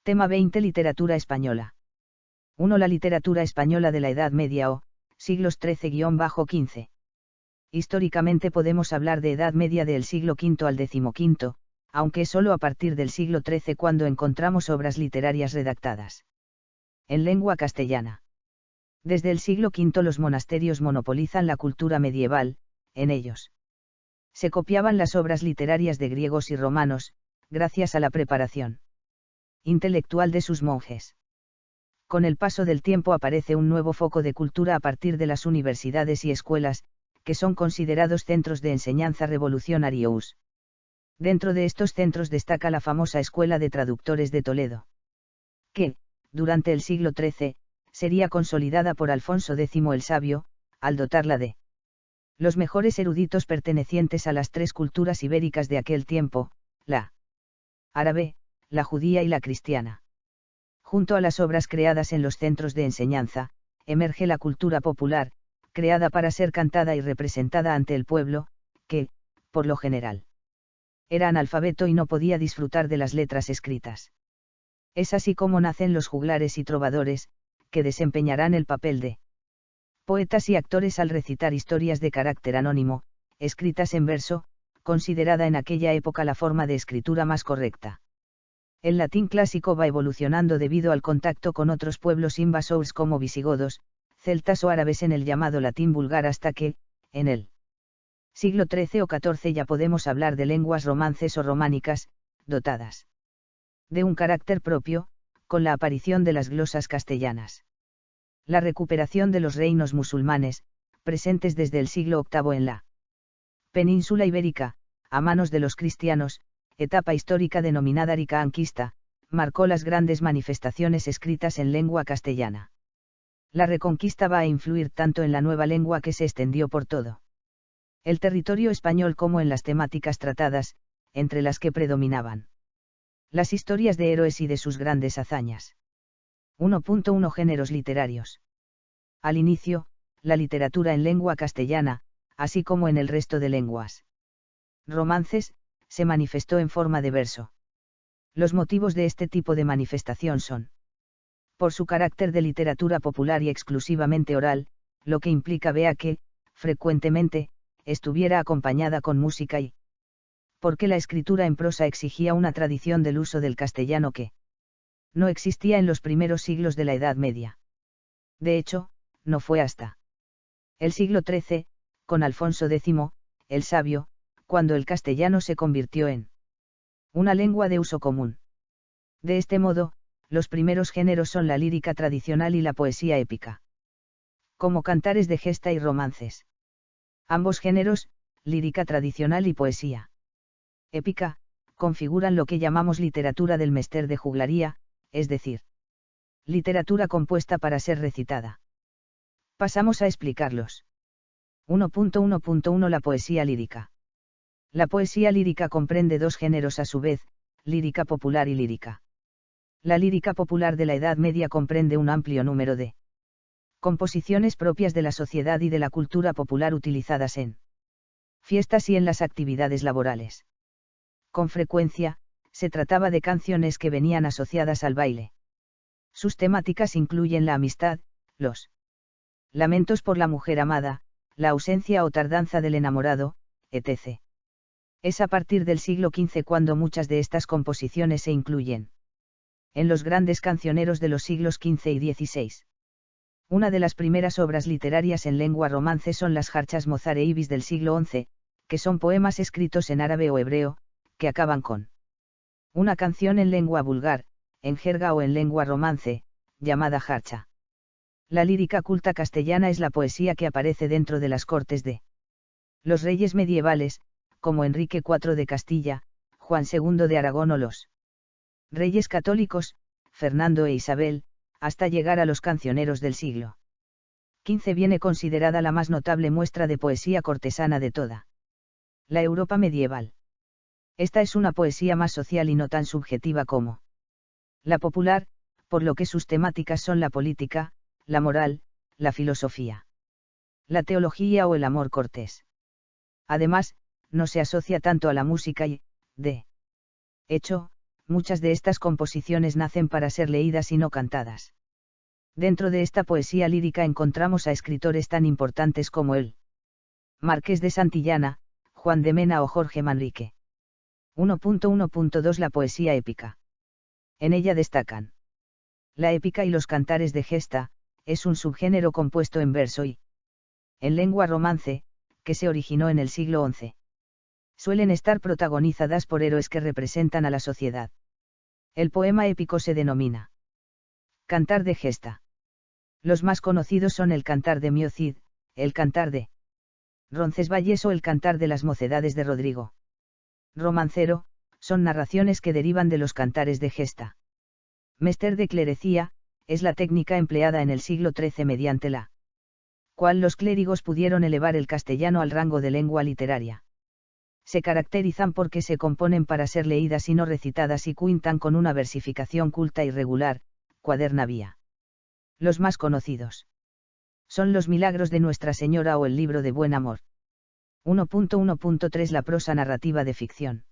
Tema 20. Literatura española. 1. La literatura española de la Edad Media o, siglos XIII-XV. Históricamente podemos hablar de Edad Media del siglo V al XV, aunque es solo a partir del siglo XIII cuando encontramos obras literarias redactadas en lengua castellana. Desde el siglo V los monasterios monopolizan la cultura medieval, en ellos se copiaban las obras literarias de griegos y romanos, gracias a la preparación intelectual de sus monjes. Con el paso del tiempo aparece un nuevo foco de cultura a partir de las universidades y escuelas, que son considerados centros de enseñanza revolucionarios. Dentro de estos centros destaca la famosa Escuela de Traductores de Toledo, que, durante el siglo XIII, sería consolidada por Alfonso X el Sabio, al dotarla de los mejores eruditos pertenecientes a las tres culturas ibéricas de aquel tiempo, la árabe, la judía y la cristiana. Junto a las obras creadas en los centros de enseñanza, emerge la cultura popular, creada para ser cantada y representada ante el pueblo, que, por lo general, era analfabeto y no podía disfrutar de las letras escritas. Es así como nacen los juglares y trovadores, que desempeñarán el papel de poetas y actores al recitar historias de carácter anónimo, escritas en verso, considerada en aquella época la forma de escritura más correcta. El latín clásico va evolucionando debido al contacto con otros pueblos invasores como visigodos, celtas o árabes en el llamado latín vulgar hasta que, en el siglo XIII o XIV ya podemos hablar de lenguas romances o románicas, dotadas de un carácter propio, con la aparición de las glosas castellanas. La recuperación de los reinos musulmanes, presentes desde el siglo VIII en la península ibérica, a manos de los cristianos, etapa histórica denominada Reconquista, marcó las grandes manifestaciones escritas en lengua castellana. La Reconquista va a influir tanto en la nueva lengua que se extendió por todo el territorio español como en las temáticas tratadas, entre las que predominaban las historias de héroes y de sus grandes hazañas. 1.1 Géneros literarios. Al inicio, la literatura en lengua castellana, así como en el resto de lenguas romances, se manifestó en forma de verso. Los motivos de este tipo de manifestación son: por su carácter de literatura popular y exclusivamente oral, lo que implica que, frecuentemente, estuviera acompañada con música y porque la escritura en prosa exigía una tradición del uso del castellano que no existía en los primeros siglos de la Edad Media. De hecho, no fue hasta el siglo XIII, con Alfonso X, el Sabio, cuando el castellano se convirtió en una lengua de uso común. De este modo, los primeros géneros son la lírica tradicional y la poesía épica, como cantares de gesta y romances. Ambos géneros, lírica tradicional y poesía épica, configuran lo que llamamos literatura del mester de juglaría, es decir, literatura compuesta para ser recitada. Pasamos a explicarlos. 1.1.1 La poesía lírica. La poesía lírica comprende dos géneros a su vez, lírica popular y lírica. La lírica popular de la Edad Media comprende un amplio número de composiciones propias de la sociedad y de la cultura popular utilizadas en fiestas y en las actividades laborales. Con frecuencia, se trataba de canciones que venían asociadas al baile. Sus temáticas incluyen la amistad, los lamentos por la mujer amada, la ausencia o tardanza del enamorado, etc. Es a partir del siglo XV cuando muchas de estas composiciones se incluyen en los grandes cancioneros de los siglos XV y XVI. Una de las primeras obras literarias en lengua romance son las jarchas mozareibis del siglo XI, que son poemas escritos en árabe o hebreo, que acaban con una canción en lengua vulgar, en jerga o en lengua romance, llamada jarcha. La lírica culta castellana es la poesía que aparece dentro de las cortes de los reyes medievales, como Enrique IV de Castilla, Juan II de Aragón o los reyes católicos, Fernando e Isabel, hasta llegar a los cancioneros del siglo XV viene considerada la más notable muestra de poesía cortesana de toda la Europa medieval. Esta es una poesía más social y no tan subjetiva como la popular, por lo que sus temáticas son la política, la moral, la filosofía, la teología o el amor cortés. Además, no se asocia tanto a la música y, de hecho, muchas de estas composiciones nacen para ser leídas y no cantadas. Dentro de esta poesía lírica encontramos a escritores tan importantes como él. Marqués de Santillana, Juan de Mena o Jorge Manrique. 1.1.2 La poesía épica. En ella destacan. La épica y los cantares de gesta, es un subgénero compuesto en verso y en lengua romance, que se originó en el siglo XI. Suelen estar protagonizadas por héroes que representan a la sociedad. El poema épico se denomina cantar de gesta. Los más conocidos son el Cantar de Mio Cid, el Cantar de Roncesvalles o el Cantar de las Mocedades de Rodrigo Romancero, son narraciones que derivan de los cantares de gesta. Mester de clerecía, es la técnica empleada en el siglo XIII mediante la cual los clérigos pudieron elevar el castellano al rango de lengua literaria. Se caracterizan porque se componen para ser leídas y no recitadas y cuentan con una versificación culta y regular, cuaderna vía. Los más conocidos son los Milagros de Nuestra Señora o el Libro de Buen Amor. 1.1.3 La prosa narrativa de ficción.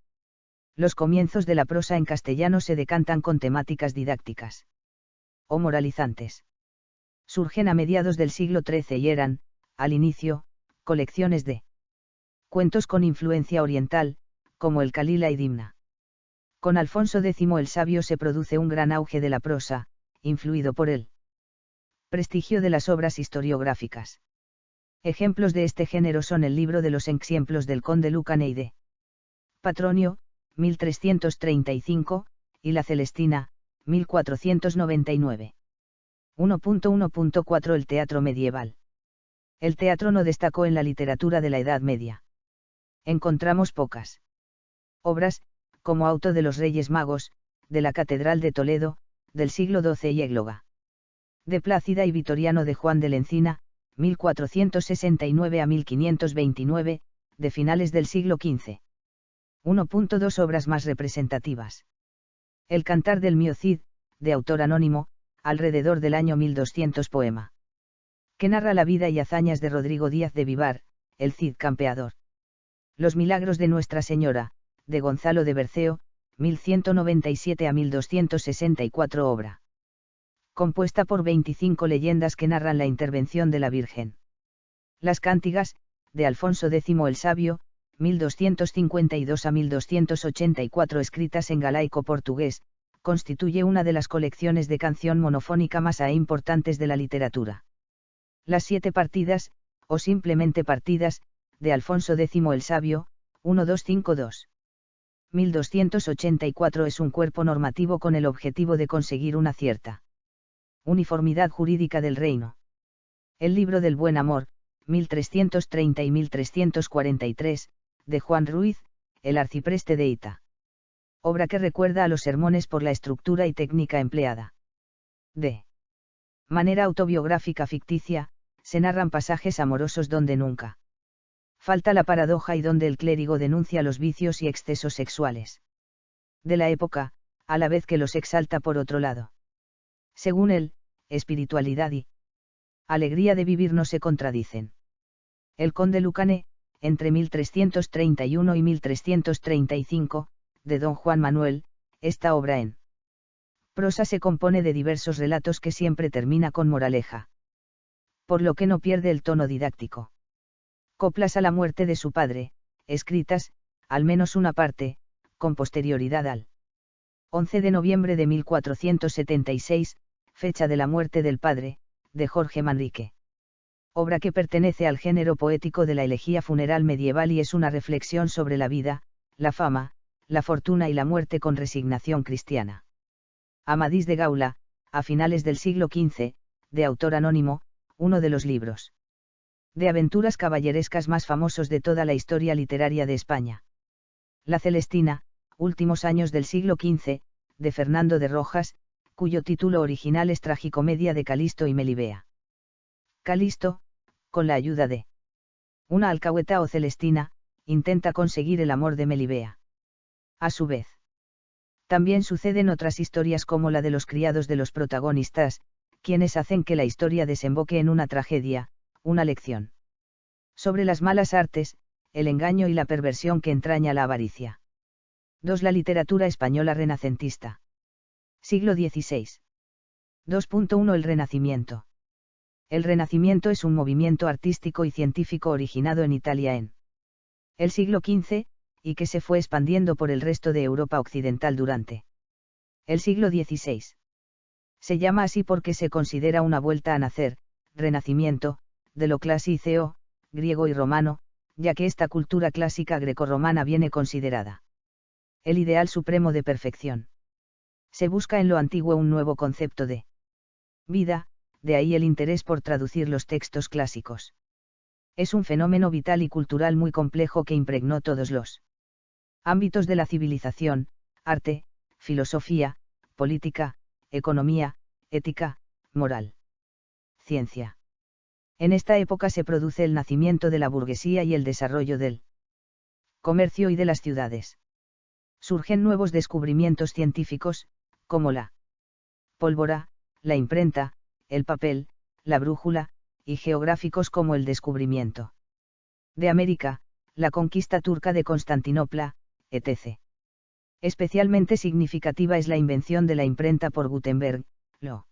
Los comienzos de la prosa en castellano se decantan con temáticas didácticas o moralizantes. Surgen a mediados del siglo XIII y eran, al inicio, colecciones de cuentos con influencia oriental, como el Calila y Dimna. Con Alfonso X el Sabio se produce un gran auge de la prosa, influido por él prestigio de las obras historiográficas. Ejemplos de este género son el libro de los Exemplos del Conde Lucanei de Patronio, 1335, y la Celestina, 1499. 1.1.4 El teatro medieval. El teatro no destacó en la literatura de la Edad Media. Encontramos pocas obras, como Auto de los Reyes Magos, de la Catedral de Toledo, del siglo XII y Égloga de Plácida y Vitoriano de Juan de la Encina, 1469 a 1529, de finales del siglo XV. 1.2 Obras más representativas. El Cantar del Mio Cid, de autor anónimo, alrededor del año 1200 poema que narra la vida y hazañas de Rodrigo Díaz de Vivar, el Cid campeador. Los Milagros de Nuestra Señora, de Gonzalo de Berceo, 1197 a 1264 obra compuesta por 25 leyendas que narran la intervención de la Virgen. Las Cántigas, de Alfonso X el Sabio, 1252 a 1284 escritas en galaico portugués, constituye una de las colecciones de canción monofónica más importantes de la literatura. Las 7 partidas, o simplemente partidas, de Alfonso X el Sabio, 1252. 1284 es un cuerpo normativo con el objetivo de conseguir una cierta uniformidad jurídica del reino. El Libro del Buen Amor, 1330 y 1343, de Juan Ruiz, el arcipreste de Ita. Obra que recuerda a los sermones por la estructura y técnica empleada. De manera autobiográfica ficticia, se narran pasajes amorosos donde nunca falta la paradoja y donde el clérigo denuncia los vicios y excesos sexuales de la época, a la vez que los exalta por otro lado. Según él, espiritualidad y alegría de vivir no se contradicen. El conde Lucane, entre 1331 y 1335, de don Juan Manuel, esta obra en prosa se compone de diversos relatos que siempre termina con moraleja. Por lo que no pierde el tono didáctico. Coplas a la muerte de su padre, escritas, al menos una parte, con posterioridad al 11 de noviembre de 1476, fecha de la muerte del padre, de Jorge Manrique. Obra que pertenece al género poético de la elegía funeral medieval y es una reflexión sobre la vida, la fama, la fortuna y la muerte con resignación cristiana. Amadís de Gaula, a finales del siglo XV, de autor anónimo, uno de los libros de aventuras caballerescas más famosos de toda la historia literaria de España. La Celestina, últimos años del siglo XV, de Fernando de Rojas, cuyo título original es Tragicomedia de Calisto y Melibea. Calisto, con la ayuda de una alcahueta o Celestina, intenta conseguir el amor de Melibea. A su vez, también suceden otras historias como la de los criados de los protagonistas, quienes hacen que la historia desemboque en una tragedia, una lección sobre las malas artes, el engaño y la perversión que entraña la avaricia. 2. La literatura española renacentista. Siglo XVI. 2.1 El Renacimiento. El Renacimiento es un movimiento artístico y científico originado en Italia en el siglo XV, y que se fue expandiendo por el resto de Europa occidental durante el siglo XVI. Se llama así porque se considera una vuelta a nacer, renacimiento, de lo clasiceo, griego y romano, ya que esta cultura clásica grecorromana viene considerada el ideal supremo de perfección. Se busca en lo antiguo un nuevo concepto de vida, de ahí el interés por traducir los textos clásicos. Es un fenómeno vital y cultural muy complejo que impregnó todos los ámbitos de la civilización: arte, filosofía, política, economía, ética, moral, ciencia. En esta época se produce el nacimiento de la burguesía y el desarrollo del comercio y de las ciudades. Surgen nuevos descubrimientos científicos, como la pólvora, la imprenta, el papel, la brújula, y geográficos como el descubrimiento de América, la conquista turca de Constantinopla, etc. Especialmente significativa es la invención de la imprenta por Gutenberg, lo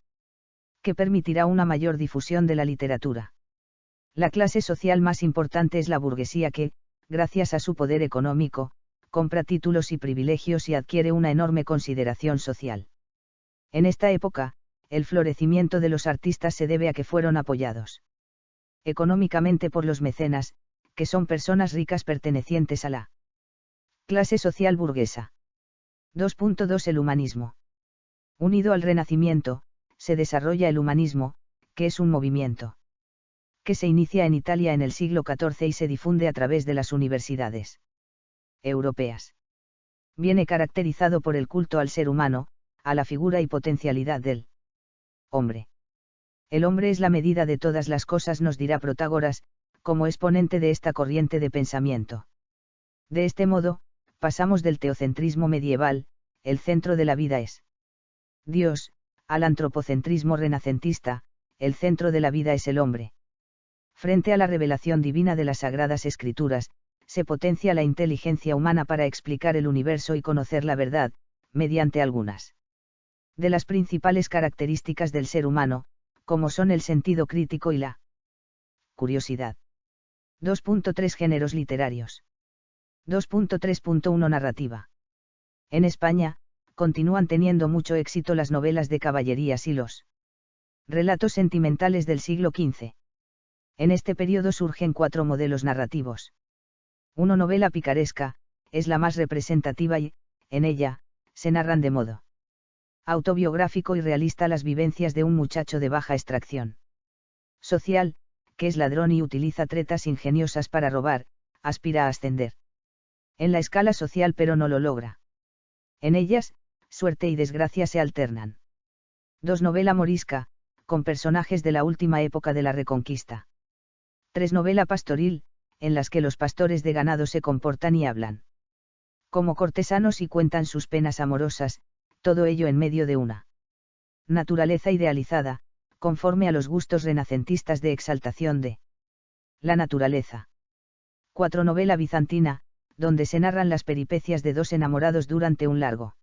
que permitirá una mayor difusión de la literatura. La clase social más importante es la burguesía que, gracias a su poder económico, compra títulos y privilegios y adquiere una enorme consideración social. En esta época, el florecimiento de los artistas se debe a que fueron apoyados económicamente por los mecenas, que son personas ricas pertenecientes a la clase social burguesa. 2.2 El humanismo. Unido al Renacimiento, se desarrolla el humanismo, que es un movimiento que se inicia en Italia en el siglo XIV y se difunde a través de las universidades europeas. Viene caracterizado por el culto al ser humano, a la figura y potencialidad del hombre. El hombre es la medida de todas las cosas, nos dirá Protágoras, como exponente de esta corriente de pensamiento. De este modo, pasamos del teocentrismo medieval, el centro de la vida es Dios, al antropocentrismo renacentista, el centro de la vida es el hombre. Frente a la revelación divina de las Sagradas Escrituras, se potencia la inteligencia humana para explicar el universo y conocer la verdad, mediante algunas de las principales características del ser humano, como son el sentido crítico y la curiosidad. 2.3 Géneros literarios. 2.3.1 Narrativa. En España, continúan teniendo mucho éxito las novelas de caballerías y los relatos sentimentales del siglo XV. En este periodo surgen 4 modelos narrativos. 1. Novela picaresca, es la más representativa y, en ella, se narran de modo autobiográfico y realista las vivencias de un muchacho de baja extracción social, que es ladrón y utiliza tretas ingeniosas para robar, aspira a ascender en la escala social pero no lo logra. En ellas, suerte y desgracia se alternan. 2. Novela morisca, con personajes de la última época de la Reconquista. 3. Novela pastoril, en las que los pastores de ganado se comportan y hablan como cortesanos y cuentan sus penas amorosas, todo ello en medio de una naturaleza idealizada, conforme a los gustos renacentistas de exaltación de la naturaleza. 4. Novela bizantina, donde se narran las peripecias de 2 enamorados durante un largo.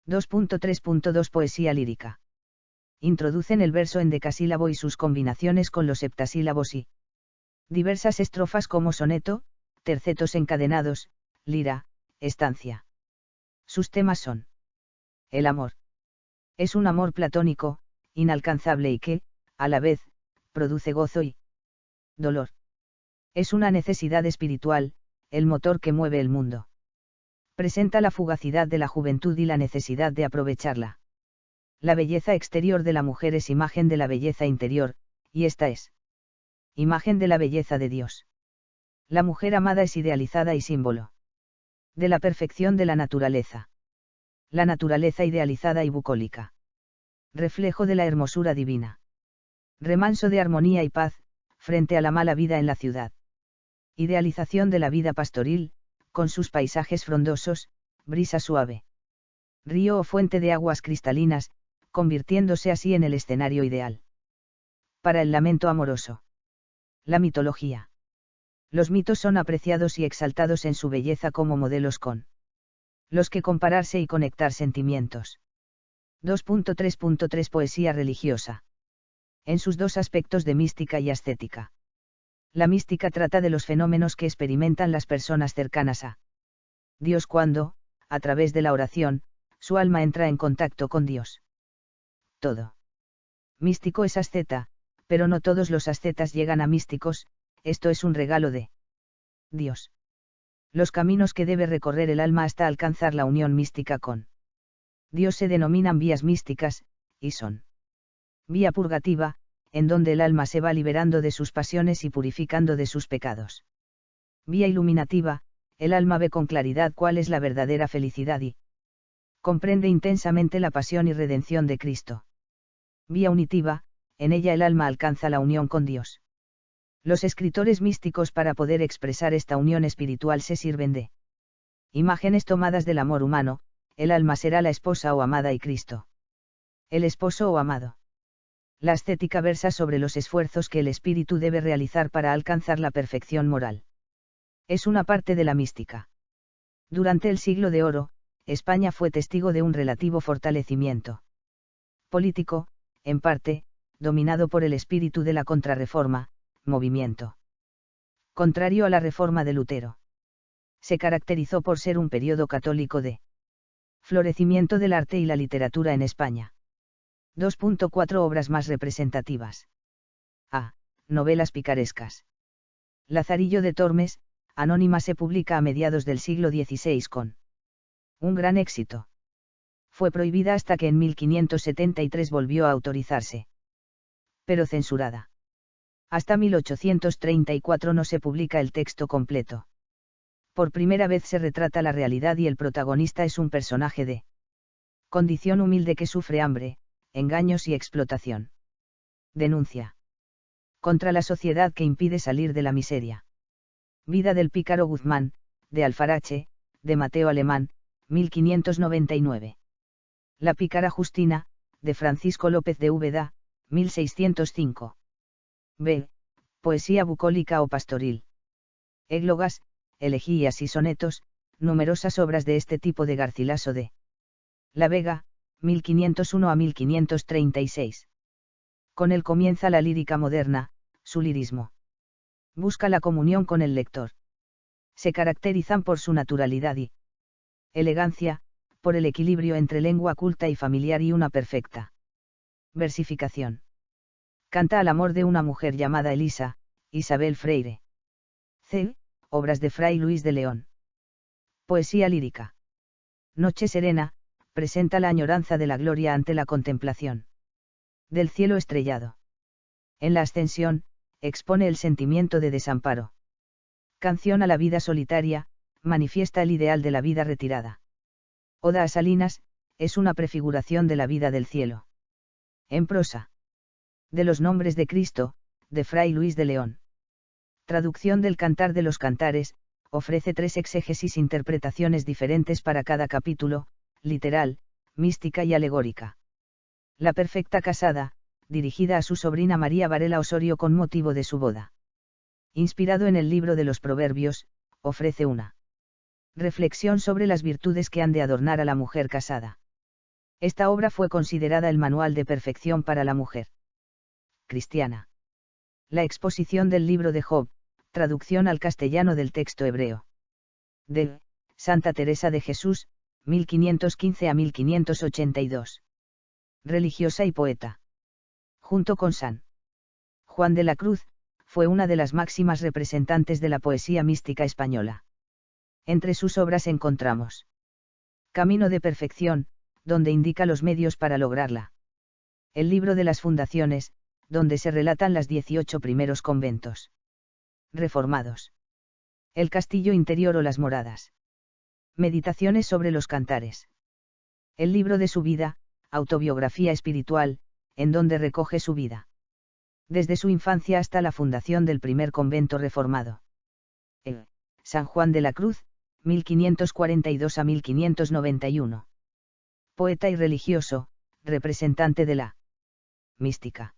2.3.2 Poesía lírica. Introducen el verso en decasílabo y sus combinaciones con los heptasílabos y diversas estrofas como soneto, tercetos encadenados, lira, estancia. Sus temas son: el amor. Es un amor platónico, inalcanzable y que, a la vez, produce gozo y dolor. Es una necesidad espiritual, el motor que mueve el mundo. Presenta la fugacidad de la juventud y la necesidad de aprovecharla. La belleza exterior de la mujer es imagen de la belleza interior, y esta es imagen de la belleza de Dios. La mujer amada es idealizada y símbolo de la perfección de la naturaleza. La naturaleza idealizada y bucólica. Reflejo de la hermosura divina. Remanso de armonía y paz, frente a la mala vida en la ciudad. Idealización de la vida pastoril, con sus paisajes frondosos, brisa suave. Río o fuente de aguas cristalinas, convirtiéndose así en el escenario ideal para el lamento amoroso. La mitología. Los mitos son apreciados y exaltados en su belleza como modelos con los que compararse y conectar sentimientos. 2.3.3 Poesía religiosa. En sus dos aspectos de mística y ascética. La mística trata de los fenómenos que experimentan las personas cercanas a Dios cuando, a través de la oración, su alma entra en contacto con Dios. Todo místico es asceta, pero no todos los ascetas llegan a místicos, esto es un regalo de Dios. Los caminos que debe recorrer el alma hasta alcanzar la unión mística con Dios se denominan vías místicas, y son vía purgativa, en donde el alma se va liberando de sus pasiones y purificando de sus pecados. Vía iluminativa, el alma ve con claridad cuál es la verdadera felicidad y comprende intensamente la pasión y redención de Cristo. Vía unitiva, en ella el alma alcanza la unión con Dios. Los escritores místicos para poder expresar esta unión espiritual se sirven de imágenes tomadas del amor humano, el alma será la esposa o amada y Cristo el esposo o amado. La ascética versa sobre los esfuerzos que el espíritu debe realizar para alcanzar la perfección moral. Es una parte de la mística. Durante el Siglo de Oro, España fue testigo de un relativo fortalecimiento político, en parte, dominado por el espíritu de la Contrarreforma, movimiento contrario a la reforma de Lutero. Se caracterizó por ser un periodo católico de florecimiento del arte y la literatura en España. 2.4 Obras más representativas. A. Novelas picarescas. Lazarillo de Tormes, anónima, se publica a mediados del siglo XVI con un gran éxito. Fue prohibida hasta que en 1573 volvió a autorizarse. Pero censurada. Hasta 1834 no se publica el texto completo. Por primera vez se retrata la realidad y el protagonista es un personaje de condición humilde que sufre hambre, engaños y explotación. Denuncia contra la sociedad que impide salir de la miseria. Vida del pícaro Guzmán, de Alfarache, de Mateo Alemán, 1599. La pícara Justina, de Francisco López de Úbeda, 1605. B. Poesía bucólica o pastoril. Églogas, elegías y sonetos, numerosas obras de este tipo de Garcilaso de la Vega, 1501 a 1536. Con él comienza la lírica moderna, su lirismo. Busca la comunión con el lector. Se caracterizan por su naturalidad y elegancia, por el equilibrio entre lengua culta y familiar y una perfecta versificación. Canta al amor de una mujer llamada Elisa, Isabel Freire. C. Obras de Fray Luis de León. Poesía lírica. Noche serena, presenta la añoranza de la gloria ante la contemplación del cielo estrellado. En la ascensión, expone el sentimiento de desamparo. Canción a la vida solitaria, manifiesta el ideal de la vida retirada. Oda a Salinas, es una prefiguración de la vida del cielo. En prosa. De los nombres de Cristo, de Fray Luis de León. Traducción del Cantar de los Cantares, ofrece 3 exégesis, interpretaciones diferentes para cada capítulo, literal, mística y alegórica. La perfecta casada, dirigida a su sobrina María Varela Osorio con motivo de su boda. Inspirado en el libro de los Proverbios, ofrece una reflexión sobre las virtudes que han de adornar a la mujer casada. Esta obra fue considerada el manual de perfección para la mujer cristiana. La exposición del libro de Job, traducción al castellano del texto hebreo. De Santa Teresa de Jesús, 1515 a 1582. Religiosa y poeta. Junto con San Juan de la Cruz, fue una de las máximas representantes de la poesía mística española. Entre sus obras encontramos Camino de Perfección, donde indica los medios para lograrla. El libro de las fundaciones, donde se relatan las 18 primeros conventos reformados. El castillo interior o las moradas. Meditaciones sobre los cantares. El libro de su vida, autobiografía espiritual, en donde recoge su vida. Desde su infancia hasta la fundación del primer convento reformado. El San Juan de la Cruz, 1542 a 1591. Poeta y religioso, representante de la mística.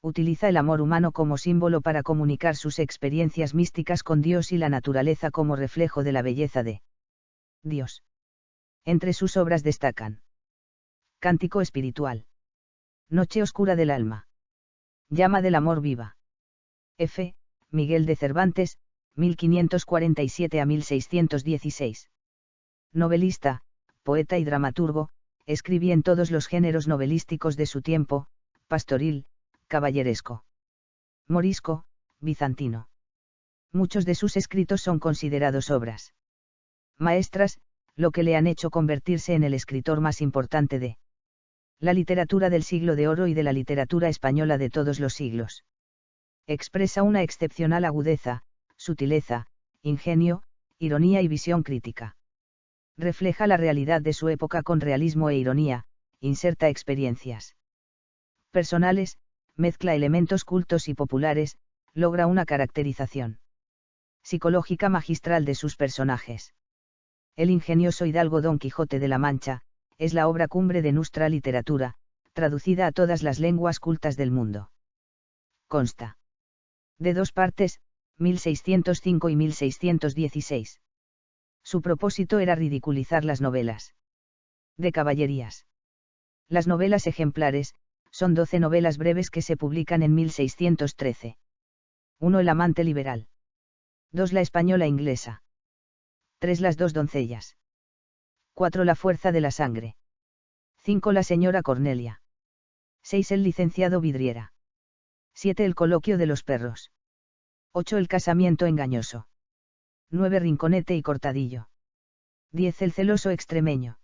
Utiliza el amor humano como símbolo para comunicar sus experiencias místicas con Dios y la naturaleza como reflejo de la belleza de Dios. Entre sus obras destacan Cántico espiritual, Noche oscura del alma, Llama del amor viva. F. Miguel de Cervantes, 1547 a 1616. Novelista, poeta y dramaturgo, escribía en todos los géneros novelísticos de su tiempo, pastoril, caballeresco, morisco, bizantino. Muchos de sus escritos son considerados obras maestras, lo que le han hecho convertirse en el escritor más importante de la literatura del siglo de oro y de la literatura española de todos los siglos. Expresa una excepcional agudeza, sutileza, ingenio, ironía y visión crítica. Refleja la realidad de su época con realismo e ironía, inserta experiencias personales, mezcla elementos cultos y populares, logra una caracterización psicológica magistral de sus personajes. El ingenioso hidalgo Don Quijote de la Mancha, es la obra cumbre de nuestra literatura, traducida a todas las lenguas cultas del mundo. Consta de 2 partes, 1605 y 1616. Su propósito era ridiculizar las novelas de caballerías. Las novelas ejemplares, son 12 novelas breves que se publican en 1613. 1. El amante liberal. 2. La española inglesa. 3. Las dos doncellas. 4. La fuerza de la sangre. 5. La señora Cornelia. 6. El licenciado Vidriera. 7. El coloquio de los perros. 8. El casamiento engañoso. 9. Rinconete y cortadillo. 10. El celoso extremeño.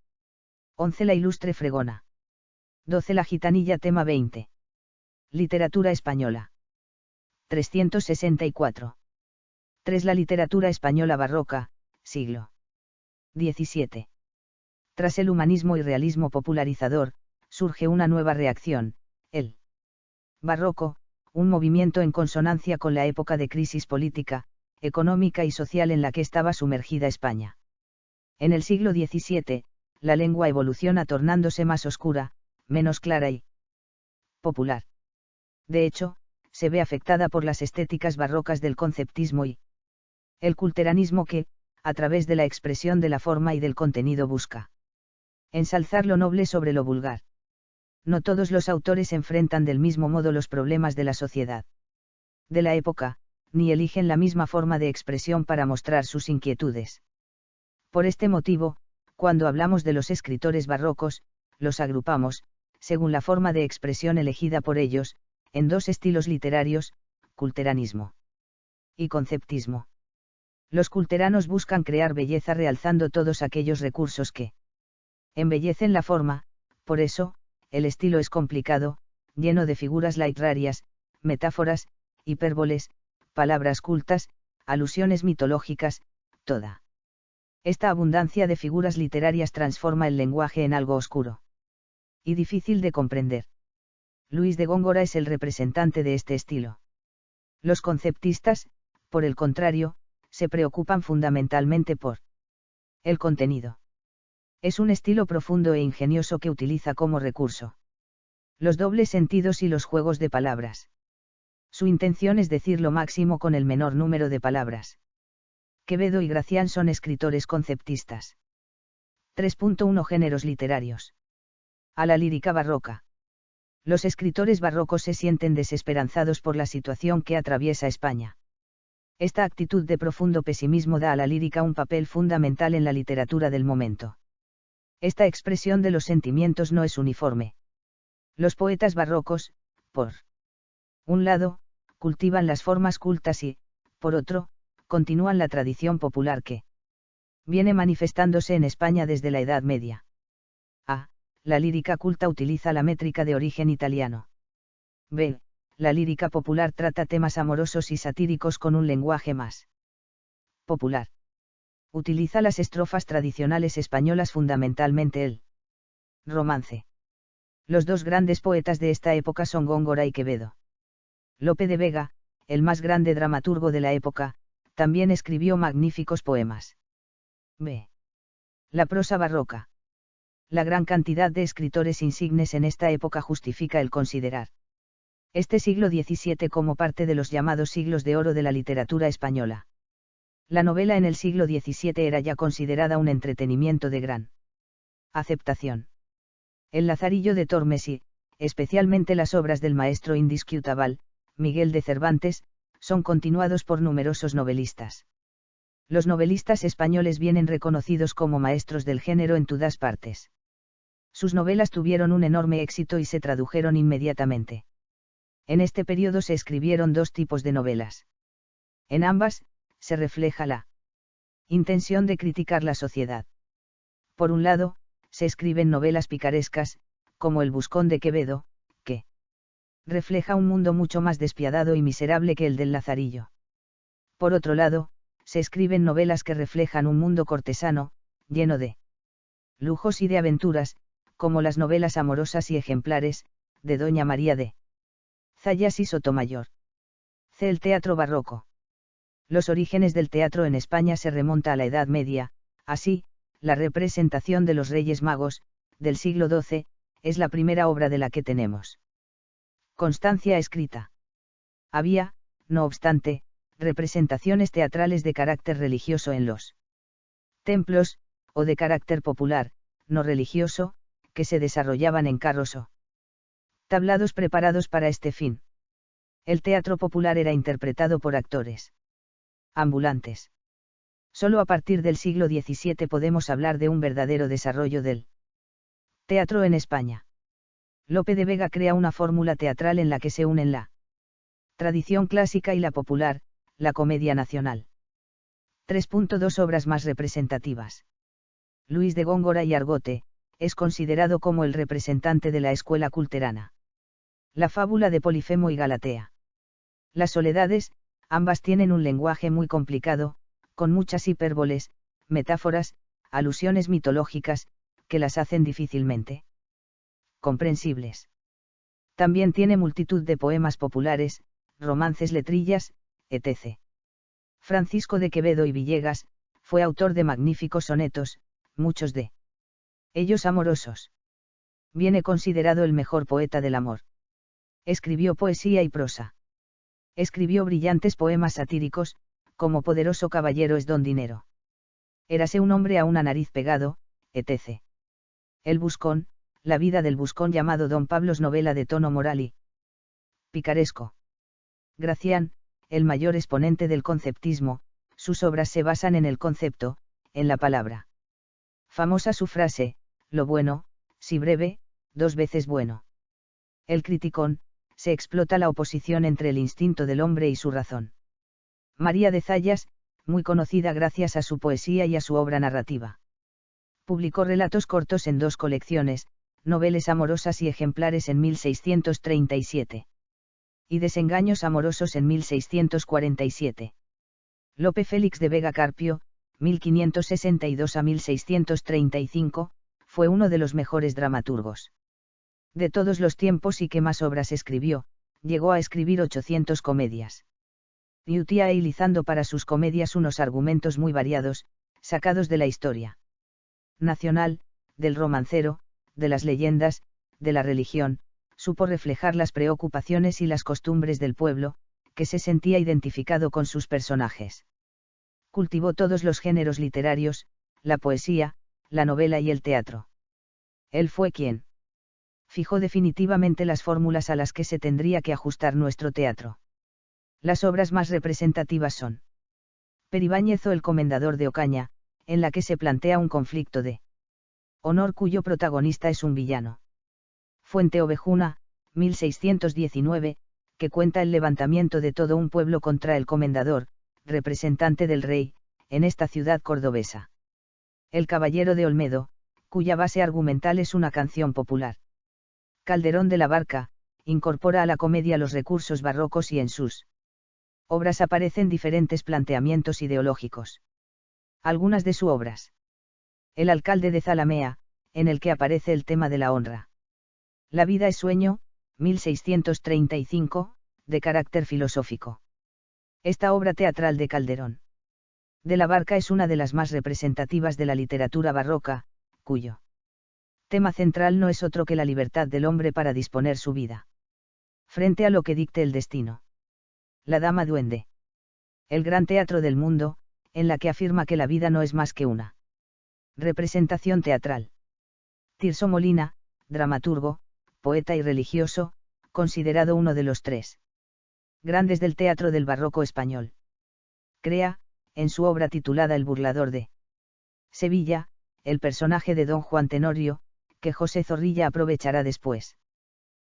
11. La ilustre fregona. 12. La gitanilla tema 20. Literatura española. 364. 3. La literatura española barroca, siglo XVII. Tras el humanismo y realismo popularizador, surge una nueva reacción, el barroco, un movimiento en consonancia con la época de crisis política, económica y social en la que estaba sumergida España. En el siglo XVII, la lengua evoluciona tornándose más oscura, menos clara y popular. De hecho, se ve afectada por las estéticas barrocas del conceptismo y el culteranismo que, a través de la expresión de la forma y del contenido busca ensalzar lo noble sobre lo vulgar. No todos los autores enfrentan del mismo modo los problemas de la sociedad de la época, ni eligen la misma forma de expresión para mostrar sus inquietudes. Por este motivo, cuando hablamos de los escritores barrocos, los agrupamos, según la forma de expresión elegida por ellos, en 2 estilos literarios, culteranismo y conceptismo. Los culteranos buscan crear belleza realzando todos aquellos recursos que embellecen la forma, por eso, el estilo es complicado, lleno de figuras literarias, metáforas, hipérboles, palabras cultas, alusiones mitológicas, toda esta abundancia de figuras literarias transforma el lenguaje en algo oscuro y difícil de comprender. Luis de Góngora es el representante de este estilo. Los conceptistas, por el contrario, se preocupan fundamentalmente por el contenido. Es un estilo profundo e ingenioso que utiliza como recurso los dobles sentidos y los juegos de palabras. Su intención es decir lo máximo con el menor número de palabras. Quevedo y Gracián son escritores conceptistas. 3.1 Géneros literarios. A la lírica barroca. Los escritores barrocos se sienten desesperanzados por la situación que atraviesa España. Esta actitud de profundo pesimismo da a la lírica un papel fundamental en la literatura del momento. Esta expresión de los sentimientos no es uniforme. Los poetas barrocos, por un lado, cultivan las formas cultas y, por otro, continúan la tradición popular que viene manifestándose en España desde la Edad Media. A. La lírica culta utiliza la métrica de origen italiano. B. La lírica popular trata temas amorosos y satíricos con un lenguaje más popular. Utiliza las estrofas tradicionales españolas, fundamentalmente el romance. Los 2 grandes poetas de esta época son Góngora y Quevedo. Lope de Vega, el más grande dramaturgo de la época, también escribió magníficos poemas. B. La prosa barroca. La gran cantidad de escritores insignes en esta época justifica el considerar este siglo XVII como parte de los llamados siglos de oro de la literatura española. La novela en el siglo XVII era ya considerada un entretenimiento de gran Aceptación. El Lazarillo de Tormes y, especialmente las obras del maestro indiscutable, Miguel de Cervantes, son continuados por numerosos novelistas. Los novelistas españoles vienen reconocidos como maestros del género en todas partes. Sus novelas tuvieron un enorme éxito y se tradujeron inmediatamente. En este periodo se escribieron dos tipos de novelas. En ambas, se refleja la intención de criticar la sociedad. Por un lado, se escriben novelas picarescas, como El Buscón de Quevedo, que refleja un mundo mucho más despiadado y miserable que el del Lazarillo. Por otro lado, se escriben novelas que reflejan un mundo cortesano, lleno de lujos y de aventuras, como las novelas amorosas y ejemplares, de Doña María de Zayas y Sotomayor. C. El teatro barroco. Los orígenes del teatro en España se remonta a la Edad Media, así, la representación de los Reyes Magos, del siglo XII, es la primera obra de la que tenemos constancia escrita. Había, no obstante, representaciones teatrales de carácter religioso en los templos, o de carácter popular, no religioso, que se desarrollaban en carros o tablados preparados para este fin. El teatro popular era interpretado por actores ambulantes. Solo a partir del siglo XVII podemos hablar de un verdadero desarrollo del teatro en España. Lope de Vega crea una fórmula teatral en la que se unen la tradición clásica y la popular, la comedia nacional. 3.2 Obras más representativas. Luis de Góngora y Argote, es considerado como el representante de la escuela culterana. La fábula de Polifemo y Galatea. Las soledades, ambas tienen un lenguaje muy complicado, con muchas hipérboles, metáforas, alusiones mitológicas, que las hacen difícilmente comprensibles. También tiene multitud de poemas populares, romances, letrillas, etc. Francisco de Quevedo y Villegas, fue autor de magníficos sonetos, muchos de ellos amorosos. Viene considerado el mejor poeta del amor. Escribió poesía y prosa. Escribió brillantes poemas satíricos, como Poderoso caballero es don dinero. Érase un hombre a una nariz pegado, etc. El Buscón, la vida del buscón llamado Don Pablos, novela de tono moral y picaresco. Gracián, el mayor exponente del conceptismo, sus obras se basan en el concepto, en la palabra. Famosa su frase, lo bueno, si breve, dos veces bueno. El Criticón, se explota la oposición entre el instinto del hombre y su razón. María de Zayas, muy conocida gracias a su poesía y a su obra narrativa. Publicó relatos cortos en dos colecciones, Noveles amorosas y ejemplares en 1637. Y Desengaños amorosos en 1647. Lope Félix de Vega Carpio, 1562 a 1635, fue uno de los mejores dramaturgos de todos los tiempos y que más obras escribió, llegó a escribir 800 comedias. Y utilizando para sus comedias unos argumentos muy variados, sacados de la historia nacional, del romancero, de las leyendas, de la religión, supo reflejar las preocupaciones y las costumbres del pueblo, que se sentía identificado con sus personajes. Cultivó todos los géneros literarios, la poesía, la novela y el teatro. Él fue quien fijó definitivamente las fórmulas a las que se tendría que ajustar nuestro teatro. Las obras más representativas son Peribáñez o El comendador de Ocaña, en la que se plantea un conflicto de honor cuyo protagonista es un villano. Fuente Ovejuna, 1619, que cuenta el levantamiento de todo un pueblo contra el comendador, representante del rey, en esta ciudad cordobesa. El caballero de Olmedo, cuya base argumental es una canción popular. Calderón de la Barca, incorpora a la comedia los recursos barrocos y en sus obras aparecen diferentes planteamientos ideológicos. Algunas de sus obras. El alcalde de Zalamea, en el que aparece el tema de la honra. La vida es sueño, 1635, de carácter filosófico. Esta obra teatral de Calderón de la Barca es una de las más representativas de la literatura barroca, cuyo tema central no es otro que la libertad del hombre para disponer su vida frente a lo que dicte el destino. La Dama Duende. El gran teatro del mundo, en la que afirma que la vida no es más que una representación teatral. Tirso Molina, dramaturgo, poeta y religioso, considerado uno de los tres grandes del teatro del barroco español. Crea, en su obra titulada El burlador de Sevilla, el personaje de don Juan Tenorio, que José Zorrilla aprovechará después.